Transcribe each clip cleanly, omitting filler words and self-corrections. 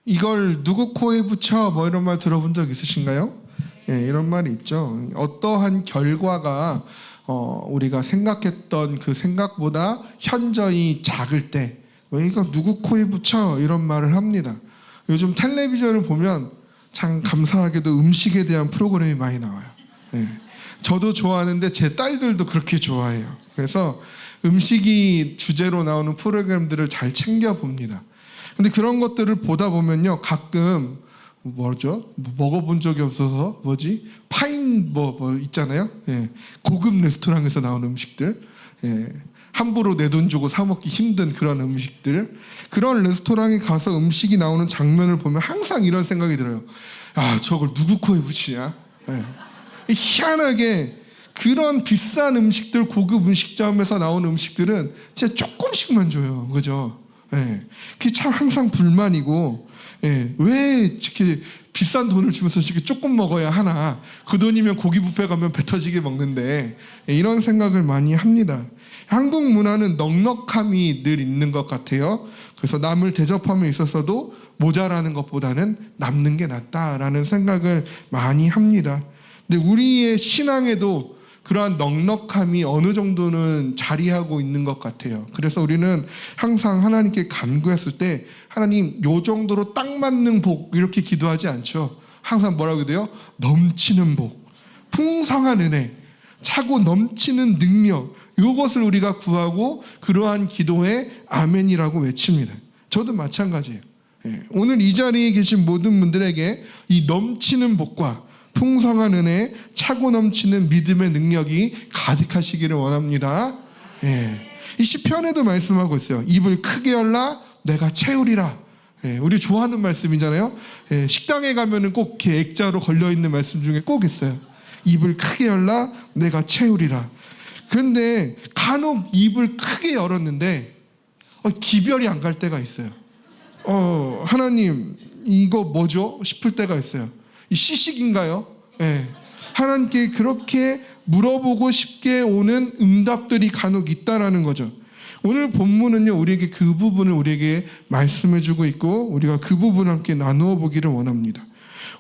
이걸 누구 코에 붙여 뭐 이런 말 들어본 적 있으신가요? 예, 이런 말이 있죠. 어떠한 결과가 우리가 생각했던 그 생각보다 현저히 작을 때 왜 이거 누구 코에 붙여 이런 말을 합니다. 요즘 텔레비전을 보면 참 감사하게도 음식에 대한 프로그램이 많이 나와요. 예. 저도 좋아하는데 제 딸들도 그렇게 좋아해요. 그래서 음식이 주제로 나오는 프로그램들을 잘 챙겨 봅니다. 근데 그런 것들을 보다 보면요, 가끔 뭐죠? 먹어본 적이 없어서 파인 뭐 있잖아요. 예. 고급 레스토랑에서 나오는 음식들, 예. 함부로 내 돈 주고 사 먹기 힘든 그런 음식들, 그런 레스토랑에 가서 음식이 나오는 장면을 보면 항상 이런 생각이 들어요. 아, 저걸 누구 코에 붙이냐? 예. 희한하게 그런 비싼 음식들, 고급 음식점에서 나오는 음식들은 진짜 조금씩만 줘요, 그죠? 예. 그게 참 항상 불만이고, 예. 왜 이렇게 비싼 돈을 주면서 이렇게 조금 먹어야 하나? 그 돈이면 고기 뷔페 가면 배 터지게 먹는데, 예. 이런 생각을 많이 합니다. 한국 문화는 넉넉함이 늘 있는 것 같아요. 그래서 남을 대접함에 있어서도 모자라는 것보다는 남는 게 낫다라는 생각을 많이 합니다. 근데 우리의 신앙에도 그러한 넉넉함이 어느 정도는 자리하고 있는 것 같아요. 그래서 우리는 항상 하나님께 간구했을 때 하나님 요 정도로 딱 맞는 복 이렇게 기도하지 않죠. 항상 뭐라고 해야 돼요? 넘치는 복, 풍성한 은혜, 차고 넘치는 능력, 이것을 우리가 구하고 그러한 기도에 아멘이라고 외칩니다. 저도 마찬가지예요. 오늘 이 자리에 계신 모든 분들에게 이 넘치는 복과 풍성한 은혜, 차고 넘치는 믿음의 능력이 가득하시기를 원합니다. 이 시편에도 말씀하고 있어요. 입을 크게 열라 내가 채우리라. 우리 좋아하는 말씀이잖아요. 식당에 가면은 꼭 이렇게 액자로 걸려있는 말씀 중에 꼭 있어요. 입을 크게 열라 내가 채우리라. 그런데 간혹 입을 크게 열었는데 기별이 안 갈 때가 있어요. 하나님 이거 뭐죠? 싶을 때가 있어요. 이 시식인가요? 하나님께 그렇게 물어보고 싶게 오는 응답들이 간혹 있다라는 거죠. 오늘 본문은요, 우리에게 그 부분을 우리에게 말씀해주고 있고 우리가 그 부분을 함께 나누어 보기를 원합니다.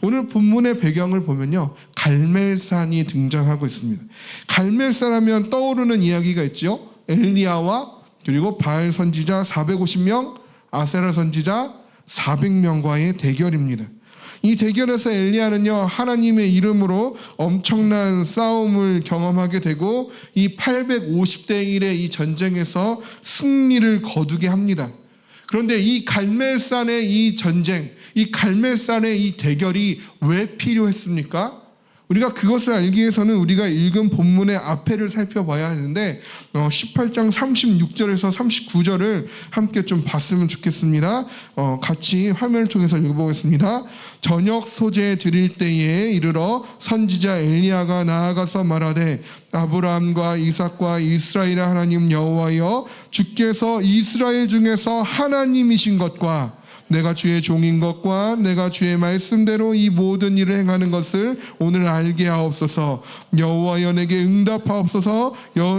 오늘 본문의 배경을 보면요, 갈멜산이 등장하고 있습니다. 갈멜산 하면 떠오르는 이야기가 있죠. 엘리야와 그리고 바알 선지자 450명, 아세라 선지자 400명과의 대결입니다. 이 대결에서 엘리야는요, 하나님의 이름으로 엄청난 싸움을 경험하게 되고 이 850대 1의 이 전쟁에서 승리를 거두게 합니다. 그런데 이 갈멜산의 이 전쟁, 이 갈멜산의 이 대결이 왜 필요했습니까? 우리가 그것을 알기 위해서는 우리가 읽은 본문의 앞에를 살펴봐야 하는데 18장 36절에서 39절을 함께 좀 봤으면 좋겠습니다. 같이 화면을 통해서 읽어보겠습니다. 저녁 소재 드릴 때에 이르러 선지자 엘리야가 나아가서 말하되 아브라함과 이삭과 이스라엘의 하나님 여호와여, 주께서 이스라엘 중에서 하나님이신 것과 내가 주의 종인 것과 내가 주의 말씀대로 이 모든 일을 행하는 것을 오늘 알게 하옵소서. 여호와여 내게 응답하옵소서.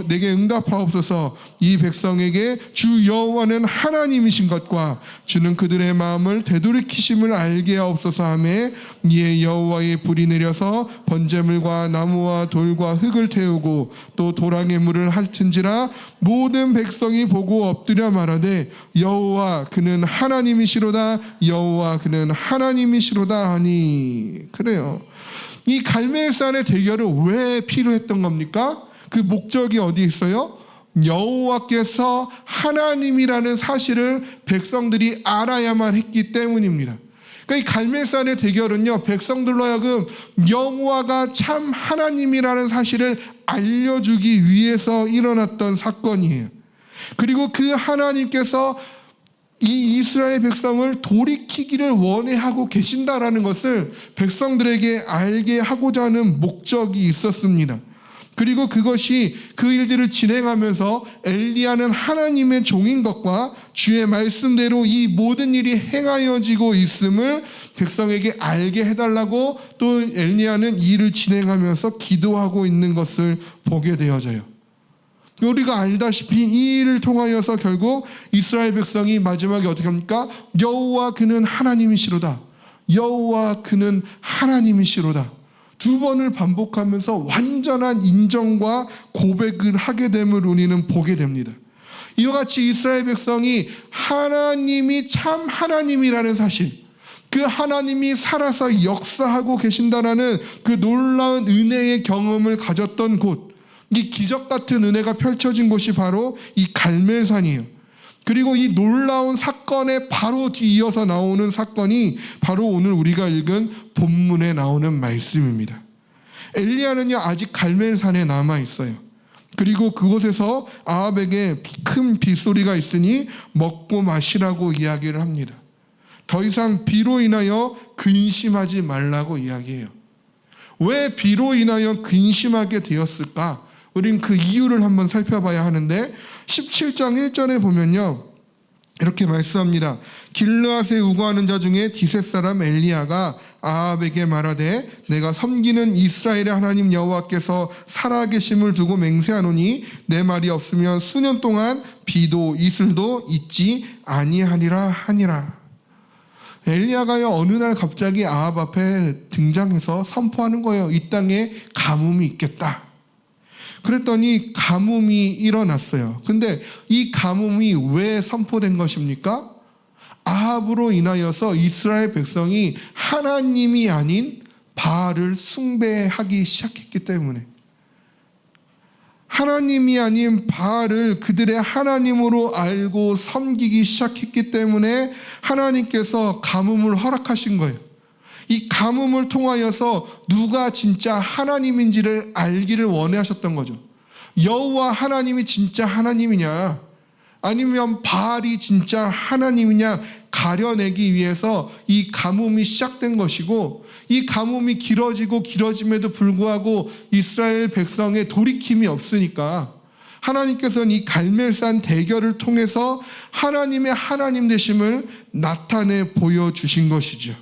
내게 응답하옵소서. 이 백성에게 주 여호와는 하나님이신 것과 주는 그들의 마음을 되돌이키심을 알게 하옵소서 하매 이에 여호와의 불이 내려서 번제물과 나무와 돌과 흙을 태우고 또 도랑의 물을 핥은지라 모든 백성이 보고 엎드려 말하되 여호와 그는 하나님이시로다. 여호와 그는 하나님이시로다 하니. 그래요. 이 갈멜산의 대결은 왜 필요했던 겁니까? 그 목적이 어디 있어요? 여호와께서 하나님이라는 사실을 백성들이 알아야만 했기 때문입니다. 그러니까 이 갈멜산의 대결은요, 백성들로 하여금 여호와가 참 하나님이라는 사실을 알려주기 위해서 일어났던 사건이에요. 그리고 그 하나님께서 이 이스라엘 백성을 돌이키기를 원해하고 계신다라는 것을 백성들에게 알게 하고자 하는 목적이 있었습니다. 그리고 그것이 그 일들을 진행하면서 엘리야는 하나님의 종인 것과 주의 말씀대로 이 모든 일이 행하여지고 있음을 백성에게 알게 해달라고 또 엘리야는 이 일을 진행하면서 기도하고 있는 것을 보게 되어져요. 우리가 알다시피 이 일을 통하여서 결국 이스라엘 백성이 마지막에 어떻게 합니까? 여호와 그는 하나님이시로다. 여호와 그는 하나님이시로다. 두 번을 반복하면서 완전한 인정과 고백을 하게 됨을 우리는 보게 됩니다. 이와 같이 이스라엘 백성이 하나님이 참 하나님이라는 사실, 그 하나님이 살아서 역사하고 계신다라는 그 놀라운 은혜의 경험을 가졌던 곳, 이 기적 같은 은혜가 펼쳐진 곳이 바로 이 갈멜산이에요. 그리고 이 놀라운 사건에 바로 뒤이어서 나오는 사건이 바로 오늘 우리가 읽은 본문에 나오는 말씀입니다. 엘리야는요 아직 갈멜산에 남아 있어요. 그리고 그곳에서 아합에게 큰 빗소리가 있으니 먹고 마시라고 이야기를 합니다. 더 이상 비로 인하여 근심하지 말라고 이야기해요. 왜 비로 인하여 근심하게 되었을까? 우린 그 이유를 한번 살펴봐야 하는데 17장 1절에 보면요 이렇게 말씀합니다. 길르앗에 우거하는 자 중에 디셋 사람 엘리야가 아합에게 말하되 내가 섬기는 이스라엘의 하나님 여호와께서 살아계심을 두고 맹세하노니 내 말이 없으면 수년 동안 비도 이슬도 있지 아니하리라 하니라. 엘리야가요 어느 날 갑자기 아합 앞에 등장해서 선포하는 거예요. 이 땅에 가뭄이 있겠다. 그랬더니 가뭄이 일어났어요. 근데 이 가뭄이 왜 선포된 것입니까? 아합으로 인하여서 이스라엘 백성이 하나님이 아닌 바알을 숭배하기 시작했기 때문에, 하나님이 아닌 바알을 그들의 하나님으로 알고 섬기기 시작했기 때문에 하나님께서 가뭄을 허락하신 거예요. 이 가뭄을 통하여서 누가 진짜 하나님인지를 알기를 원하셨던 거죠. 여호와 하나님이 진짜 하나님이냐 아니면 바알이 진짜 하나님이냐 가려내기 위해서 이 가뭄이 시작된 것이고, 이 가뭄이 길어짐에도 불구하고 이스라엘 백성의 돌이킴이 없으니까 하나님께서는 이 갈멜산 대결을 통해서 하나님의 하나님 되심을 나타내 보여주신 것이죠.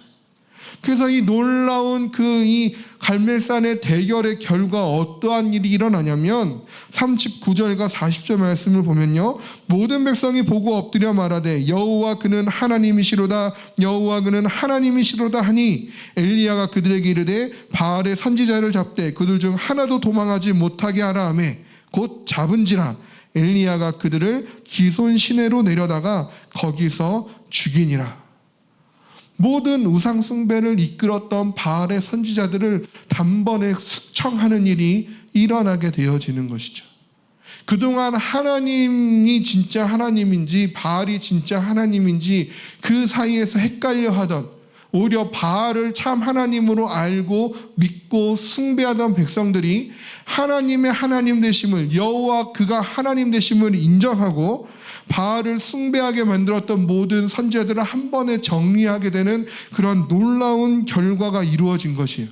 그래서 이 놀라운 이 갈멜산의 대결의 결과 어떠한 일이 일어나냐면 39절과 40절 말씀을 보면요 모든 백성이 보고 엎드려 말하되 여호와 그는 하나님이시로다 여호와 그는 하나님이시로다 하니 엘리야가 그들에게 이르되 바알의 선지자를 잡되 그들 중 하나도 도망하지 못하게 하라 하매 곧 잡은지라 엘리야가 그들을 기손 시내로 내려다가 거기서 죽이니라. 모든 우상 숭배를 이끌었던 바알의 선지자들을 단번에 숙청하는 일이 일어나게 되어지는 것이죠. 그동안 하나님이 진짜 하나님인지 바알이 진짜 하나님인지 그 사이에서 헷갈려 하던, 오히려 바알을 참 하나님으로 알고 믿고 숭배하던 백성들이 하나님의 하나님 되심을, 여호와 그가 하나님 되심을 인정하고 바알을 숭배하게 만들었던 모든 선지자들을 한 번에 정리하게 되는 그런 놀라운 결과가 이루어진 것이에요.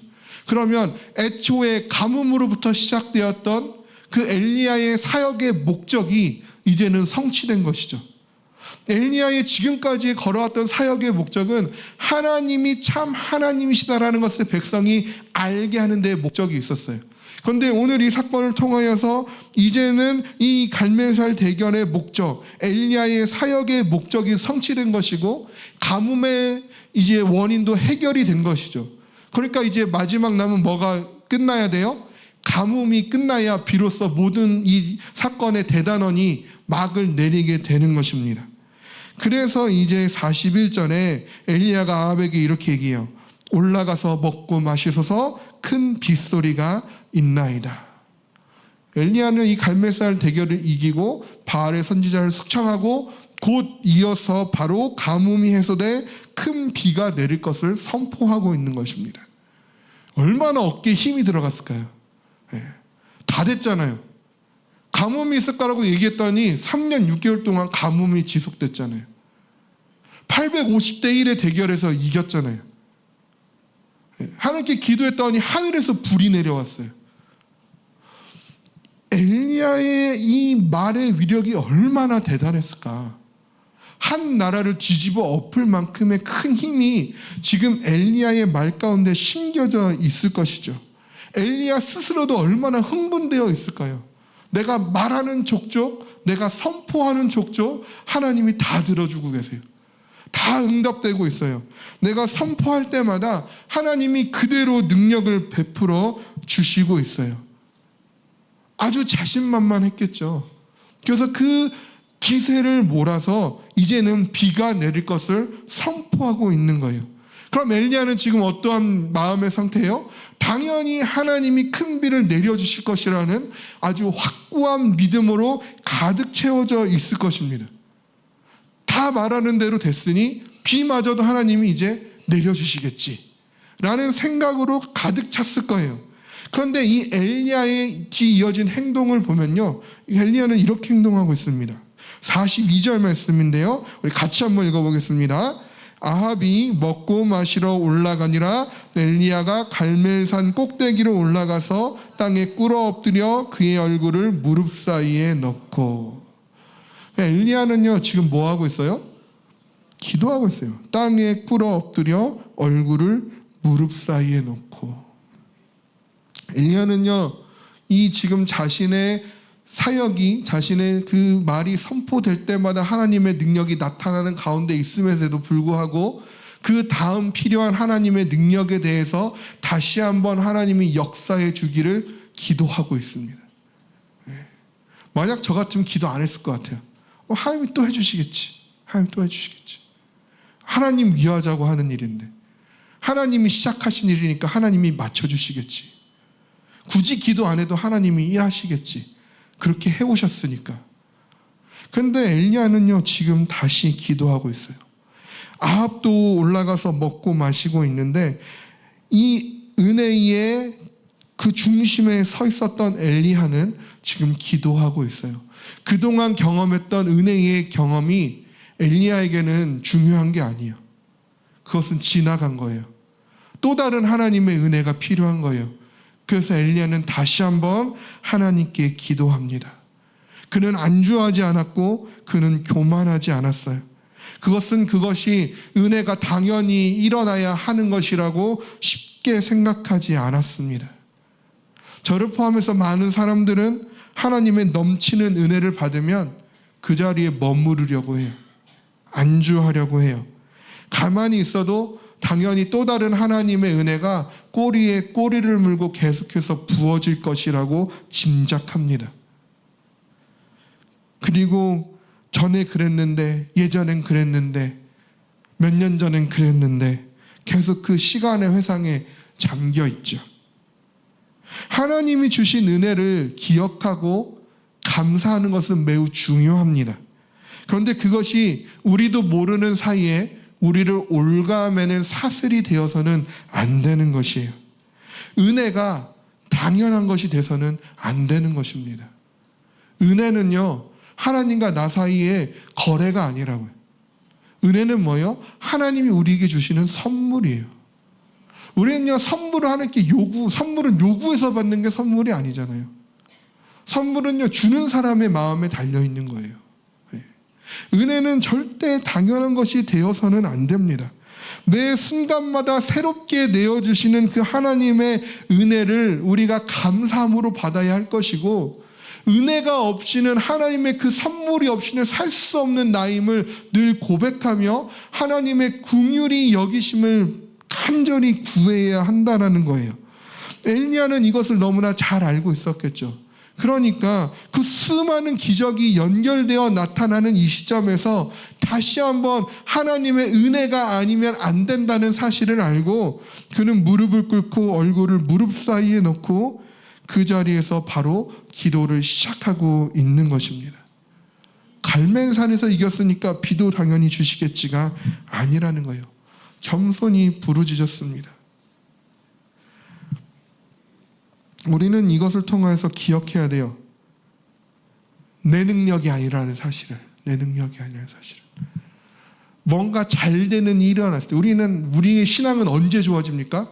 그러면 애초에 가뭄으로부터 시작되었던 그 엘리야의 사역의 목적이 이제는 성취된 것이죠. 엘리야의 지금까지 걸어왔던 사역의 목적은 하나님이 참 하나님이시다라는 것을 백성이 알게 하는 데 목적이 있었어요. 그런데 오늘 이 사건을 통하여서 이제는 이 갈멜산 대결의 목적, 엘리야의 사역의 목적이 성취된 것이고 가뭄의 이제 원인도 해결이 된 것이죠. 그러니까 이제 마지막 남은 뭐가 끝나야 돼요? 가뭄이 끝나야 비로소 모든 이 사건의 대단원이 막을 내리게 되는 것입니다. 그래서 이제 41절에 엘리야가 아합에게 이렇게 얘기해요. 올라가서 먹고 마시소서 큰 빗소리가 있나이다. 엘리야는 이 갈멜산 대결을 이기고 바알의 선지자를 숙청하고 곧 이어서 바로 가뭄이 해소될 큰 비가 내릴 것을 선포하고 있는 것입니다. 얼마나 어깨에 힘이 들어갔을까요? 네. 다 됐잖아요. 가뭄이 있을 거라고 얘기했더니 3년 6개월 동안 가뭄이 지속됐잖아요. 850대 1의 대결에서 이겼잖아요. 하나님께 기도했더니 하늘에서 불이 내려왔어요. 엘리야의 이 말의 위력이 얼마나 대단했을까. 한 나라를 뒤집어 엎을 만큼의 큰 힘이 지금 엘리야의 말 가운데 심겨져 있을 것이죠. 엘리야 스스로도 얼마나 흥분되어 있을까요? 내가 말하는 족족, 내가 선포하는 족족 하나님이 다 들어주고 계세요. 다 응답되고 있어요. 내가 선포할 때마다 하나님이 그대로 능력을 베풀어 주시고 있어요. 아주 자신만만했겠죠. 그래서 그 기세를 몰아서 이제는 비가 내릴 것을 선포하고 있는 거예요. 그럼 엘리야는 지금 어떠한 마음의 상태예요? 당연히 하나님이 큰 비를 내려주실 것이라는 아주 확고한 믿음으로 가득 채워져 있을 것입니다. 다 말하는 대로 됐으니 비마저도 하나님이 이제 내려주시겠지 라는 생각으로 가득 찼을 거예요. 그런데 이 엘리야의 뒤 이어진 행동을 보면요, 엘리야는 이렇게 행동하고 있습니다. 42절 말씀인데요, 우리 같이 한번 읽어보겠습니다. 아합이 먹고 마시러 올라가니라. 엘리야가 갈멜산 꼭대기로 올라가서 땅에 꿇어 엎드려 그의 얼굴을 무릎 사이에 넣고. 엘리야는요 지금 뭐 하고 있어요? 기도하고 있어요. 땅에 꿇어 엎드려 얼굴을 무릎 사이에 넣고. 엘리야는요 이 지금 자신의 사역이, 자신의 그 말이 선포될 때마다 하나님의 능력이 나타나는 가운데 있음에도 불구하고 그 다음 필요한 하나님의 능력에 대해서 다시 한번 하나님이 역사해 주기를 기도하고 있습니다. 만약 저 같으면 기도 안 했을 것 같아요. 하나님이 또 해주시겠지. 하나님 또 해주시겠지. 하나님 위하자고 하는 일인데, 하나님이 시작하신 일이니까 하나님이 맞춰주시겠지. 굳이 기도 안 해도 하나님이 일하시겠지. 그렇게 해오셨으니까. 그런데 엘리야는요 지금 다시 기도하고 있어요. 아합도 올라가서 먹고 마시고 있는데 이 은혜의 그 중심에 서 있었던 엘리야는 지금 기도하고 있어요. 그동안 경험했던 은혜의 경험이 엘리야에게는 중요한 게 아니에요. 그것은 지나간 거예요. 또 다른 하나님의 은혜가 필요한 거예요. 그래서 엘리야는 다시 한번 하나님께 기도합니다. 그는 안주하지 않았고 그는 교만하지 않았어요. 그것이 은혜가 당연히 일어나야 하는 것이라고 쉽게 생각하지 않았습니다. 저를 포함해서 많은 사람들은 하나님의 넘치는 은혜를 받으면 그 자리에 머무르려고 해요. 안주하려고 해요. 가만히 있어도 당연히 또 다른 하나님의 은혜가 꼬리에 꼬리를 물고 계속해서 부어질 것이라고 짐작합니다. 그리고 전에 그랬는데, 예전엔 그랬는데, 몇 년 전엔 그랬는데 계속 그 시간의 회상에 잠겨 있죠. 하나님이 주신 은혜를 기억하고 감사하는 것은 매우 중요합니다. 그런데 그것이 우리도 모르는 사이에 우리를 올가매는 사슬이 되어서는 안 되는 것이에요. 은혜가 당연한 것이 돼서는 안 되는 것입니다. 은혜는요 하나님과 나 사이의 거래가 아니라고요. 은혜는 뭐예요? 하나님이 우리에게 주시는 선물이에요. 우리는요 선물을 하나님께 선물은 요구해서 받는 게 선물이 아니잖아요. 선물은요 주는 사람의 마음에 달려있는 거예요. 은혜는 절대 당연한 것이 되어서는 안 됩니다. 매 순간마다 새롭게 내어주시는 그 하나님의 은혜를 우리가 감사함으로 받아야 할 것이고, 은혜가 없이는, 하나님의 그 선물이 없이는 살 수 없는 나임을 늘 고백하며 하나님의 긍휼히 여기심을 간절히 구해야 한다는 거예요. 엘리야는 이것을 너무나 잘 알고 있었겠죠. 그러니까 그 수많은 기적이 연결되어 나타나는 이 시점에서 다시 한번 하나님의 은혜가 아니면 안 된다는 사실을 알고 그는 무릎을 꿇고 얼굴을 무릎 사이에 넣고 그 자리에서 바로 기도를 시작하고 있는 것입니다. 갈멜산에서 이겼으니까 비도 당연히 주시겠지가 아니라는 거예요. 겸손히 부르짖었습니다. 우리는 이것을 통해서 기억해야 돼요. 내 능력이 아니라는 사실을. 뭔가 잘 되는 일이 일어났을 때, 우리의 신앙은 언제 좋아집니까?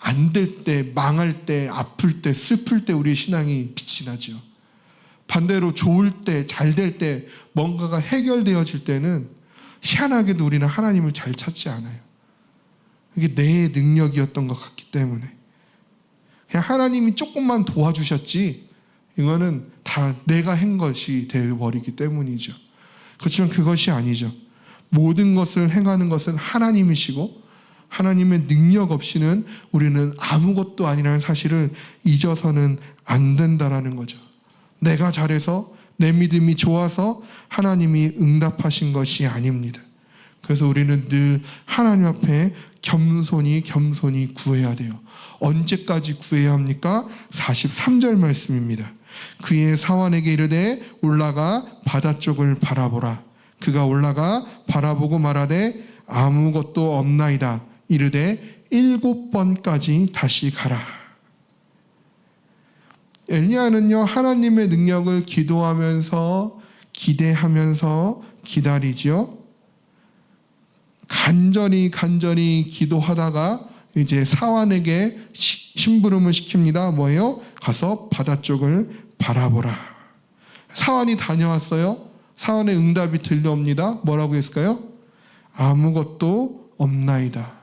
안 될 때, 망할 때, 아플 때, 슬플 때 우리의 신앙이 빛이 나죠. 반대로 좋을 때, 잘 될 때, 뭔가가 해결되어질 때는 희한하게도 우리는 하나님을 잘 찾지 않아요. 그게 내 능력이었던 것 같기 때문에. 그냥 하나님이 조금만 도와주셨지, 이거는 다 내가 한 것이 되어버리기 때문이죠. 그렇지만 그것이 아니죠. 모든 것을 행하는 것은 하나님이시고 하나님의 능력 없이는 우리는 아무것도 아니라는 사실을 잊어서는 안 된다라는 거죠. 내가 잘해서 내 믿음이 좋아서 하나님이 응답하신 것이 아닙니다. 그래서 우리는 늘 하나님 앞에 겸손히 구해야 돼요. 언제까지 구해야 합니까? 43절 말씀입니다. 그의 사환에게 이르되 올라가 바다 쪽을 바라보라. 그가 올라가 바라보고 말하되 아무것도 없나이다. 이르되 7번까지 다시 가라. 엘리야는요, 하나님의 능력을 기도하면서 기대하면서 기다리지요. 간절히 기도하다가 이제 사환에게 심부름을 시킵니다. 뭐예요? 가서 바다 쪽을 바라보라. 사환이 다녀왔어요. 사환의 응답이 들려옵니다. 뭐라고 했을까요? 아무것도 없나이다.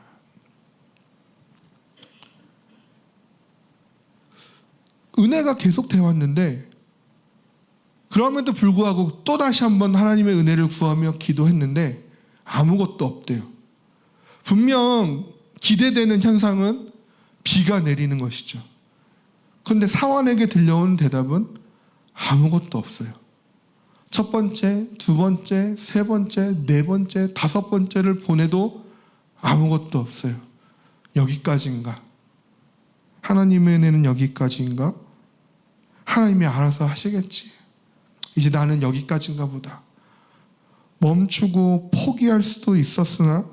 은혜가 계속 되어 왔는데 그럼에도 불구하고 또다시 한번 하나님의 은혜를 구하며 기도했는데 아무것도 없대요. 분명 기대되는 현상은 비가 내리는 것이죠. 그런데 사환에게 들려온 대답은 아무것도 없어요. 첫 번째, 두 번째, 세 번째, 네 번째, 다섯 번째를 보내도 아무것도 없어요. 여기까지인가? 하나님의 은혜는 여기까지인가? 하나님이 알아서 하시겠지. 이제 나는 여기까지인가 보다. 멈추고 포기할 수도 있었으나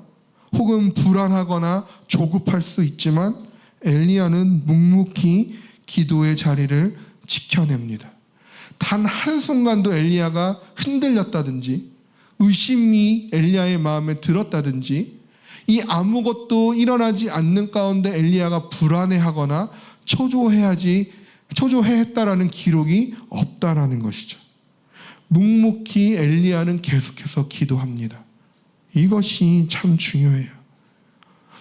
혹은 불안하거나 조급할 수 있지만 엘리야는 묵묵히 기도의 자리를 지켜냅니다. 단 한순간도 엘리야가 흔들렸다든지 의심이 엘리야의 마음에 들었다든지 이 아무것도 일어나지 않는 가운데 엘리야가 불안해하거나 초조해했다라는 기록이 없다라는 것이죠. 묵묵히 엘리야는 계속해서 기도합니다. 이것이 참 중요해요.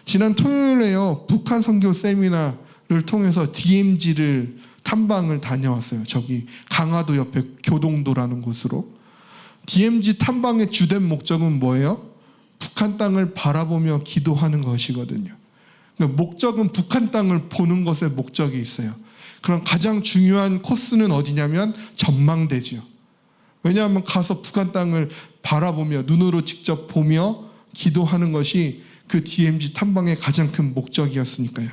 지난 토요일에요, 북한 선교 세미나를 통해서 DMZ를 탐방을 다녀왔어요. 저기 강화도 옆에 교동도라는 곳으로. DMZ 탐방의 주된 목적은 뭐예요? 북한 땅을 바라보며 기도하는 것이거든요. 그러니까 목적은 북한 땅을 보는 것에 목적이 있어요. 그럼 가장 중요한 코스는 어디냐면 전망대지요. 왜냐하면 가서 북한 땅을 바라보며 눈으로 직접 보며 기도하는 것이 그 DMZ 탐방의 가장 큰 목적이었으니까요.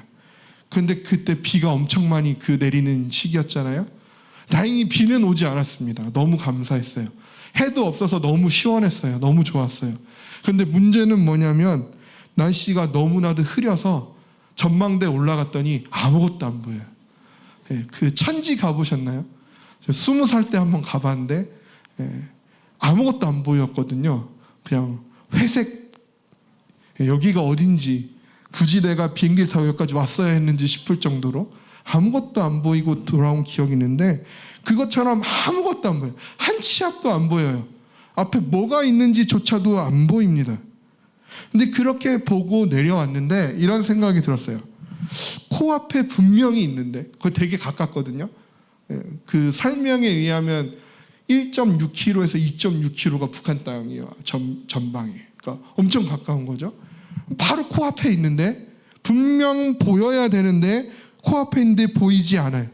그런데 그때 비가 엄청 많이 내리는 시기였잖아요. 다행히 비는 오지 않았습니다. 너무 감사했어요. 해도 없어서 너무 시원했어요. 너무 좋았어요. 그런데 문제는 뭐냐면 날씨가 너무나도 흐려서 전망대에 올라갔더니 아무것도 안 보여요. 그 천지 가보셨나요? 20살 때 한번 가봤는데 아무것도 안 보였거든요. 그냥 회색, 여기가 어딘지 굳이 내가 비행기를 타고 여기까지 왔어야 했는지 싶을 정도로 아무것도 안 보이고 돌아온 기억이 있는데 그것처럼 아무것도 안 보여요. 한 치 앞도 안 보여요. 앞에 뭐가 있는지조차도 안 보입니다. 근데 그렇게 보고 내려왔는데 이런 생각이 들었어요. 코앞에 분명히 있는데 그거 되게 가깝거든요. 그 설명에 의하면 1.6km에서 2.6km가 북한 땅이에요. 전방에. 그러니까 엄청 가까운 거죠. 바로 코앞에 있는데 분명 보여야 되는데 코앞에 있는데 보이지 않아요.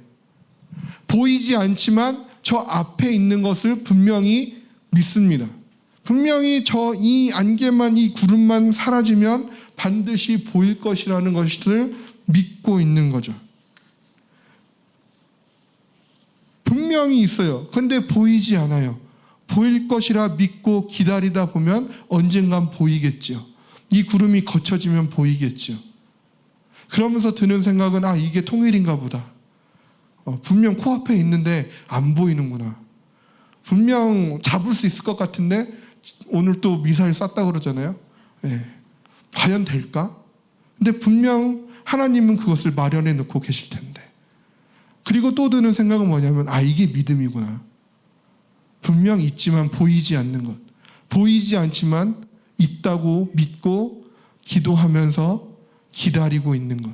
보이지 않지만 저 앞에 있는 것을 분명히 믿습니다. 분명히 이 안개만, 이 구름만 사라지면 반드시 보일 것이라는 것을 믿고 있는 거죠. 분명히 있어요. 그런데 보이지 않아요. 보일 것이라 믿고 기다리다 보면 언젠간 보이겠죠. 이 구름이 걷혀지면 보이겠죠. 그러면서 드는 생각은 이게 통일인가 보다. 분명 코앞에 있는데 안 보이는구나. 분명 잡을 수 있을 것 같은데 오늘 또 미사일 쐈다 그러잖아요. 과연 될까? 근데 분명 하나님은 그것을 마련해 놓고 계실 텐데. 그리고 또 드는 생각은 뭐냐면 이게 믿음이구나. 분명 있지만 보이지 않는 것. 보이지 않지만 있다고 믿고 기도하면서 기다리고 있는 것.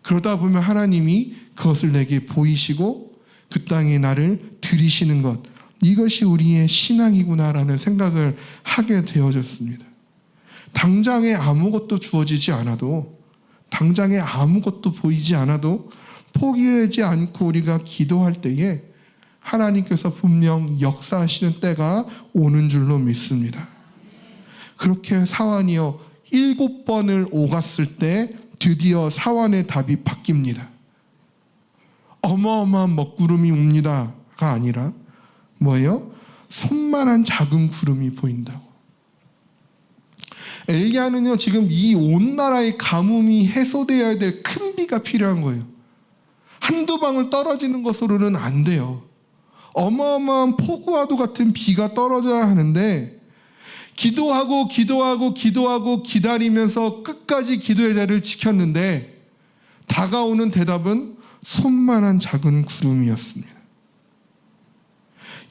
그러다 보면 하나님이 그것을 내게 보이시고 그 땅에 나를 들이시는 것, 이것이 우리의 신앙이구나라는 생각을 하게 되어졌습니다. 당장에 아무것도 주어지지 않아도, 당장에 아무것도 보이지 않아도 포기하지 않고 우리가 기도할 때에 하나님께서 분명 역사하시는 때가 오는 줄로 믿습니다. 그렇게 사완이요 7번을 오갔을 때 드디어 사완의 답이 바뀝니다. 어마어마한 먹구름이 옵니다가 아니라 뭐예요? 손만한 작은 구름이 보인다고. 엘리야는요 지금 이 온 나라의 가뭄이 해소되어야 될 큰 비가 필요한 거예요. 한두 방울 떨어지는 것으로는 안 돼요. 어마어마한 폭우와도 같은 비가 떨어져야 하는데, 기도하고 기다리면서 끝까지 기도의 자리를 지켰는데 다가오는 대답은 손만한 작은 구름이었습니다.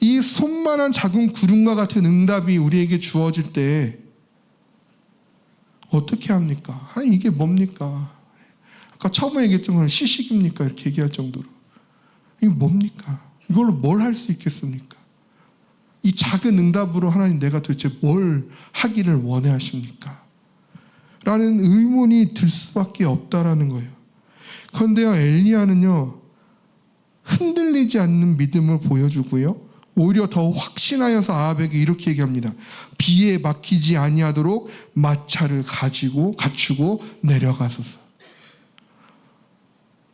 이 손만한 작은 구름과 같은 응답이 우리에게 주어질 때 어떻게 합니까? 이게 뭡니까? 아까 처음에 얘기했던 건 시식입니까? 이렇게 얘기할 정도로. 이게 뭡니까? 이걸로 뭘 할 수 있겠습니까? 이 작은 응답으로 하나님 내가 도대체 뭘 하기를 원해 하십니까? 라는 의문이 들 수밖에 없다라는 거예요. 그런데요 엘리야는요 흔들리지 않는 믿음을 보여주고요 오히려 더 확신하여서 아합에게 이렇게 얘기합니다. 비에 막히지 아니하도록 마차를 갖추고 내려가소서.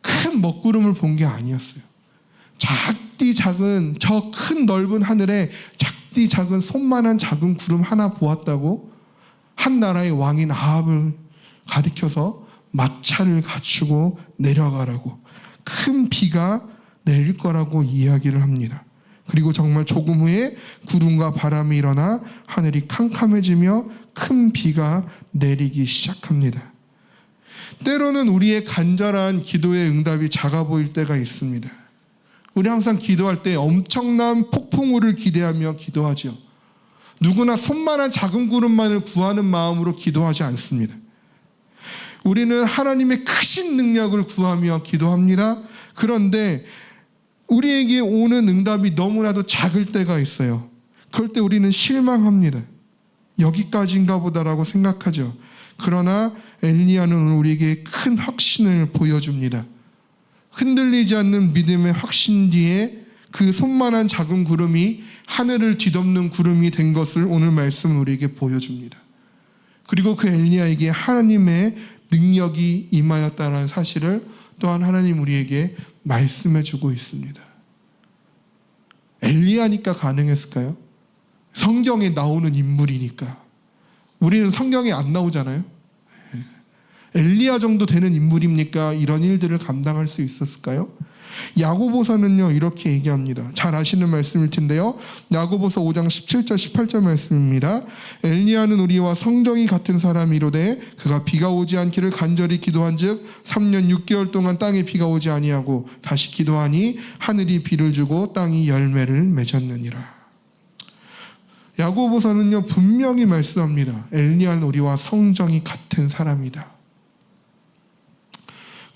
큰 먹구름을 본 게 아니었어요. 작디 작은 저 큰 넓은 하늘에 작디 작은 손만한 작은 구름 하나 보았다고 한 나라의 왕인 아합을 가리켜서 마차를 갖추고 내려가라고, 큰 비가 내릴 거라고 이야기를 합니다. 그리고 정말 조금 후에 구름과 바람이 일어나 하늘이 캄캄해지며 큰 비가 내리기 시작합니다. 때로는 우리의 간절한 기도의 응답이 작아 보일 때가 있습니다. 우리 항상 기도할 때 엄청난 폭풍우를 기대하며 기도하죠. 누구나 손만한 작은 구름만을 구하는 마음으로 기도하지 않습니다. 우리는 하나님의 크신 능력을 구하며 기도합니다. 그런데 우리에게 오는 응답이 너무나도 작을 때가 있어요. 그럴 때 우리는 실망합니다. 여기까지인가 보다라고 생각하죠. 그러나 엘리야는 우리에게 큰 확신을 보여줍니다. 흔들리지 않는 믿음의 확신 뒤에 그 손만한 작은 구름이 하늘을 뒤덮는 구름이 된 것을 오늘 말씀은 우리에게 보여줍니다. 그리고 그 엘리야에게 하나님의 능력이 임하였다는 사실을 또한 하나님 우리에게 말씀해주고 있습니다. 엘리야니까 가능했을까요? 성경에 나오는 인물이니까. 우리는 성경에 안 나오잖아요. 엘리야 정도 되는 인물입니까? 이런 일들을 감당할 수 있었을까요? 야고보서는요 이렇게 얘기합니다. 잘 아시는 말씀일 텐데요. 야고보서 5장 17절 18절 말씀입니다. 엘리야는 우리와 성정이 같은 사람이로되 그가 비가 오지 않기를 간절히 기도한즉 3년 6개월 동안 땅에 비가 오지 아니하고 다시 기도하니 하늘이 비를 주고 땅이 열매를 맺었느니라. 야고보서는요 분명히 말씀합니다. 엘리야는 우리와 성정이 같은 사람이다.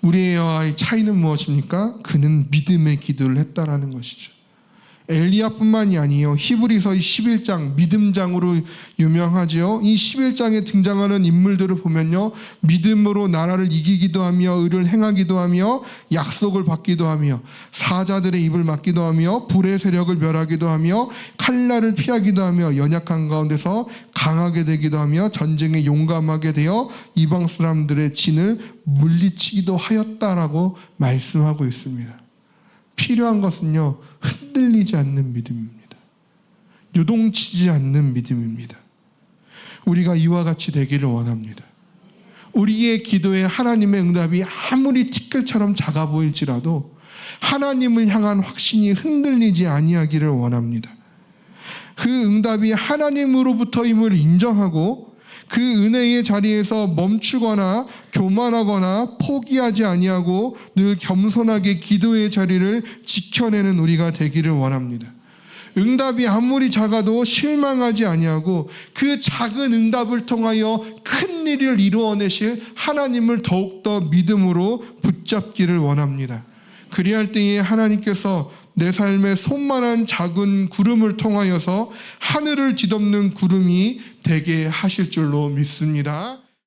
우리와의 차이는 무엇입니까? 그는 믿음의 기도를 했다라는 것이죠. 엘리야뿐만이 아니에요. 히브리서 11장 믿음장으로 유명하죠. 이 11장에 등장하는 인물들을 보면요, 믿음으로 나라를 이기기도 하며 의를 행하기도 하며 약속을 받기도 하며 사자들의 입을 막기도 하며 불의 세력을 멸하기도 하며 칼날을 피하기도 하며 연약한 가운데서 강하게 되기도 하며 전쟁에 용감하게 되어 이방 사람들의 진을 물리치기도 하였다라고 말씀하고 있습니다. 필요한 것은요 흔들리지 않는 믿음입니다. 요동치지 않는 믿음입니다. 우리가 이와 같이 되기를 원합니다. 우리의 기도에 하나님의 응답이 아무리 티끌처럼 작아 보일지라도 하나님을 향한 확신이 흔들리지 아니하기를 원합니다. 그 응답이 하나님으로부터임을 인정하고 그 은혜의 자리에서 멈추거나 교만하거나 포기하지 아니하고 늘 겸손하게 기도의 자리를 지켜내는 우리가 되기를 원합니다. 응답이 아무리 작아도 실망하지 아니하고 그 작은 응답을 통하여 큰 일을 이루어내실 하나님을 더욱더 믿음으로 붙잡기를 원합니다. 그리할 때에 하나님께서 내 삶의 손만한 작은 구름을 통하여서 하늘을 뒤덮는 구름이 되게 하실 줄로 믿습니다.